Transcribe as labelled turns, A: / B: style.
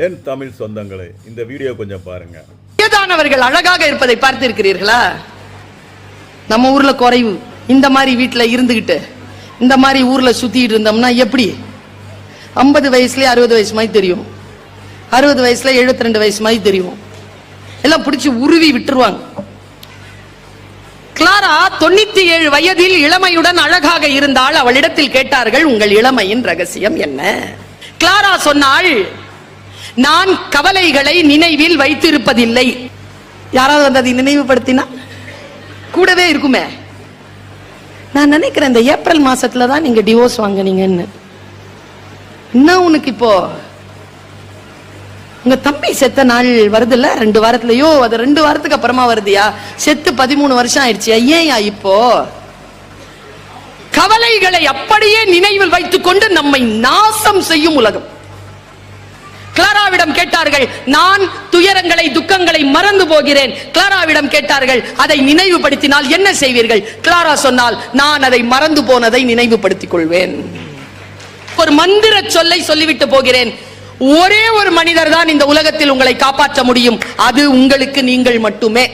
A: என் தமிழ் சொந்தங்களே, இந்த வீடியோ கொஞ்சம் பாருங்க.
B: வயதானவர்கள் அழகாக இருப்பதை பார்த்திருக்கிறீர்களா? நம்ம ஊர்ல குறைவு. இந்த மாதிரி வீட்டுல இருந்துகிட்டு இந்த மாதிரி ஊர்ல சுத்திட்டு இருந்தோம்னா எப்படி 50 வயசுல 60 வயசு மாதிரி தெரியும், 60 வயசுல 72 வயசு மாதிரி தெரியும். எல்லாம் பிடிச்சி உருவி விட்டுருவாங்க. கிளாரா 97 வயதில் இளமையுடன் அழகாக இருந்தால் அவளிடத்தில் கேட்டார்கள், உங்கள் இளமையின் ரகசியம் என்ன? கிளாரா சொன்னாள், நான் கவலைகளை நினைவில் வைத்திருப்பதில்லை. யாராவது வந்து அதை நினைவுபடுத்தினா கூடவே இருக்குமே. நான் நினைக்கிறேன் இந்த ஏப்ரல் மாசத்துல தான் நீங்க டிவோர்ஸ் வாங்குனீங்கன்னு. இன்னும் உனக்கு இப்போ உங்க தம்பி செத்த நாள் வருதுல்ல 2 வாரத்துலயோ, அது 2 வாரத்துக்கு அப்புறமா வருதியா? செத்து 13 வருஷம் ஆயிடுச்சு. ஏயா இப்போ கவலைகளை அப்படியே நினைவில் வைத்துக் கொண்டு நம்மை நாசம் செய்யும் உலகம். கிளாராவிடம் கேட்டார்கள், நான் துயரங்களை துக்கங்களை மறந்து போகிறேன். கிளாராவிடம் கேட்டார்கள், அதை நினைவுபடுத்தினால் என்ன செய்வீர்கள்? கிளாரா சொன்னால், நான் அதை மறந்து போனதை நினைவுபடுத்திக் கொள்வேன். ஒரு மந்திர சொல்லை சொல்லிவிட்டு போகிறேன். ஒரே ஒரு மனிதர் தான் இந்த உலகத்தில் உங்களை காப்பாற்ற முடியும். அது உங்களுக்கு நீங்கள் மட்டுமே.